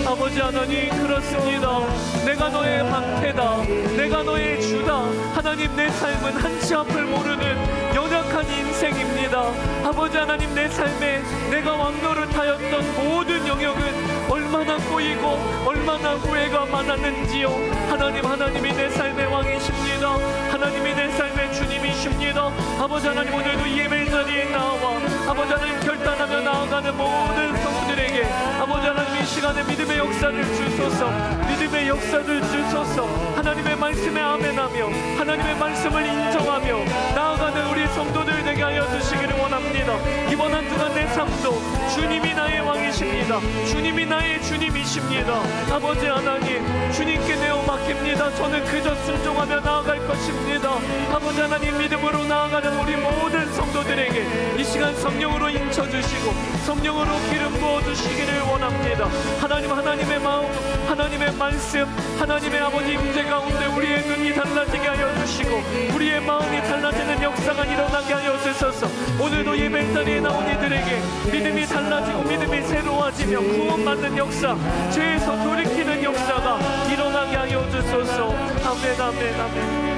Speaker 1: 아버지 하나님, 그렇습니다. 내가 너의 방패다. 내가 너의 주다. 하나님, 내 삶은 한치 앞을 모르는 연약한 인생입니다. 아버지 하나님, 내 삶에 내가 왕노릇하였던 모든 영역은 얼마나 꼬이고 얼마나 후회가 많았는지요. 하나님이 내 삶의 왕이십니다. 하나님이 내 삶의 주님이십니다. 아버지 하나님, 오늘도 예배 자리에 나와 아버지 하나님 결단하며 나아가는 모든 성도들에게 아버지 하나님 이 시간에 믿음의 역사를 주소서. 믿음의 역사를 주소서. 하나님의 말씀에 아멘하며 하나님의 말씀을 인정하며 나아가는 우리 성도들 되게 하여 주시기를 원합니다. 이번 한 주간 내 삶도 주님이 나의 왕이십니다. 주님이 나의 주님이십니다. 아버지 하나님, 주님께 내어 맡깁니다. 저는 그저 순종하며 나아갈 것입니다. 아버지 하나님, 믿음으로 나아가는 우리 모든 성도들에게 이 시간 성령으로 인쳐주시고 성령으로 기름 부어주시기를 원합니다. 하나님의 마음, 하나님의 말씀, 하나님의 아버지 임재 가운데 우리의 눈이 달라지게 하여 주시고 우리의 마음이 달라지는 역사가 일어나게 하여 주소서. 오늘도 예배 자리에 나온 이들에게 믿음이 달라지고 믿음이 새로워지며 구원받는 역사, 죄에서 돌이키는 역사가 일어나게 하여 주소서. 아멘, 아멘, 아멘.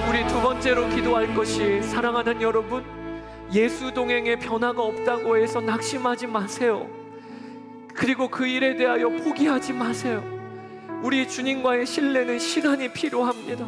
Speaker 1: 우리 두 번째로 기도할 것이, 사랑하는 여러분, 예수 동행에 변화가 없다고 해서 낙심하지 마세요. 그리고 그 일에 대하여 포기하지 마세요. 우리 주님과의 신뢰는 시간이 필요합니다.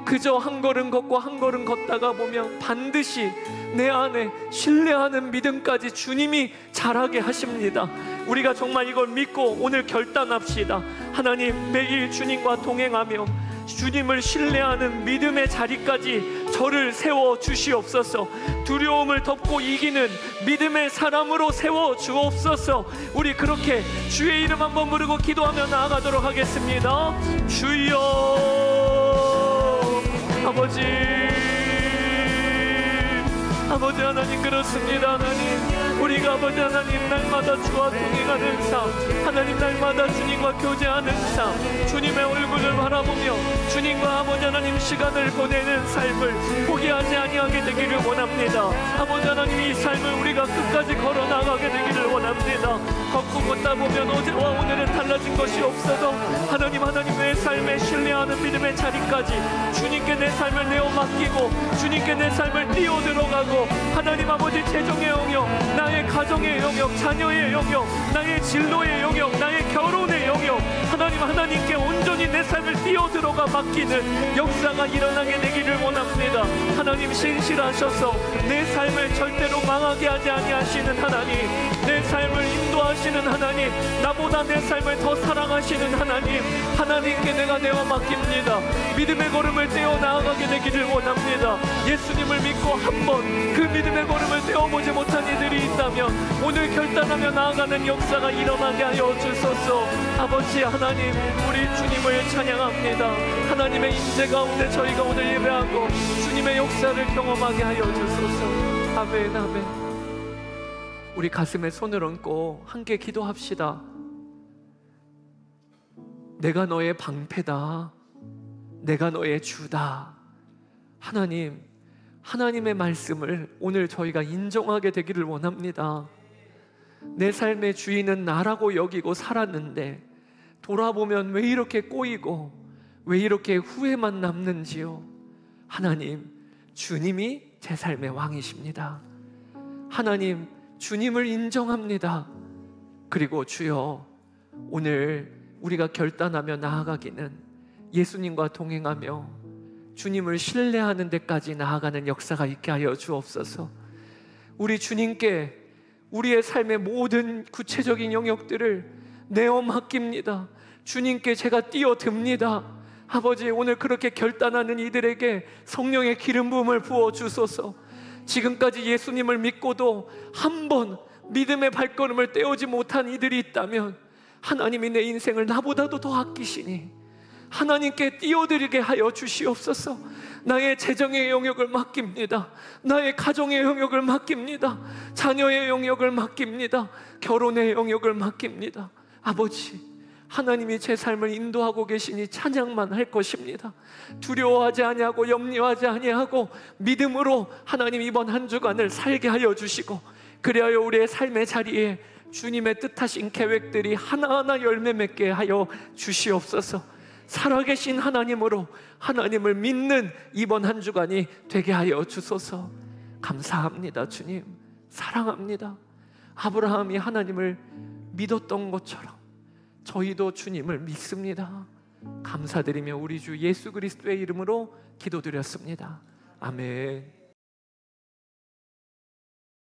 Speaker 1: 그저 한 걸음 걷고 한 걸음 걷다가 보면 반드시 내 안에 신뢰하는 믿음까지 주님이 자라게 하십니다. 우리가 정말 이걸 믿고 오늘 결단합시다. 하나님, 매일 주님과 동행하며 주님을 신뢰하는 믿음의 자리까지 저를 세워 주시옵소서. 두려움을 덮고 이기는 믿음의 사람으로 세워 주옵소서. 우리 그렇게 주의 이름 한번 부르고 기도하며 나아가도록 하겠습니다. 주여. 아버지 하나님, 그렇습니다. 하나님, 우리가 아버지 하나님 날마다 주와 동행하는 삶, 하나님 날마다 주님과 교제하는 삶, 주님의 얼굴을 바라보며 주님과 아버지 하나님 시간을 보내는 삶을 포기하지 아니하게 되기를 원합니다. 아버지 하나님, 이 삶을 우리가 끝까지 걸어 나가게 되기를 원합니다. 걷고 걷다 보면 어제와 오늘은 달라진 것이 없어도 하나님 내 삶에 신뢰하는 믿음의 자리까지 주님께 내 삶을 내어 맡기고 주님께 내 삶을 뛰어 들어가고 하나님 아버지 재정의 영역, 나의 가정의 영역, 자녀의 영역, 나의 진로의 영역, 나의 결혼의 영역, 하나님께 온전히 내 삶을 뛰어 들어가 맡기는 역사가 일어나게 되기를 원합니다. 하나님, 신실하셔서 내 삶을 절대로 망하게 하지 아니하시는 하나님, 내 삶을 인도하시는 하나님, 나보다 내 삶을 더 사랑하시는 하나님, 하나님께 내가 내어 맡깁니다. 믿음의 걸음을 떼어 나아가게 되기를 원합니다. 예수님을 믿고 한번 그 믿음의 걸음을 떼어보지 못한 이들이 있다면 오늘 결단하며 나아가는 역사가 일어나게 하여 주소서. 아버지 하나님, 우리 주님을 찬양합니다. 하나님의 임재 가운데 저희가 오늘 예배하고 주님의 역사를 경험하게 하여 주소서. 아멘, 아멘. 우리 가슴에 손을 얹고 함께 기도합시다. 내가 너의 방패다. 내가 너의 주다. 하나님의 말씀을 오늘 저희가 인정하게 되기를 원합니다. 내 삶의 주인은 나라고 여기고 살았는데 돌아보면 왜 이렇게 꼬이고 왜 이렇게 후회만 남는지요? 하나님, 주님이 제 삶의 왕이십니다. 하나님, 주님을 인정합니다. 그리고 주여, 오늘 우리가 결단하며 나아가기는 예수님과 동행하며 주님을 신뢰하는 데까지 나아가는 역사가 있게 하여 주옵소서. 우리 주님께 우리의 삶의 모든 구체적인 영역들을 내어 맡깁니다. 주님께 제가 뛰어듭니다. 아버지, 오늘 그렇게 결단하는 이들에게 성령의 기름 부음을 부어 주소서. 지금까지 예수님을 믿고도 한 번 믿음의 발걸음을 떼오지 못한 이들이 있다면 하나님이 내 인생을 나보다도 더 아끼시니 하나님께 뛰어드리게 하여 주시옵소서. 나의 재정의 영역을 맡깁니다. 나의 가정의 영역을 맡깁니다. 자녀의 영역을 맡깁니다. 결혼의 영역을 맡깁니다. 아버지, 하나님이 제 삶을 인도하고 계시니 찬양만 할 것입니다. 두려워하지 아니하고 염려하지 아니하고 믿음으로 하나님 이번 한 주간을 살게 하여 주시고, 그리하여 우리의 삶의 자리에 주님의 뜻하신 계획들이 하나하나 열매 맺게 하여 주시옵소서. 살아계신 하나님으로 하나님을 믿는 이번 한 주간이 되게 하여 주소서. 감사합니다. 주님, 사랑합니다. 아브라함이 하나님을 믿었던 것처럼 저희도 주님을 믿습니다. 감사드리며 우리 주 예수 그리스도의 이름으로 기도드렸습니다. 아멘.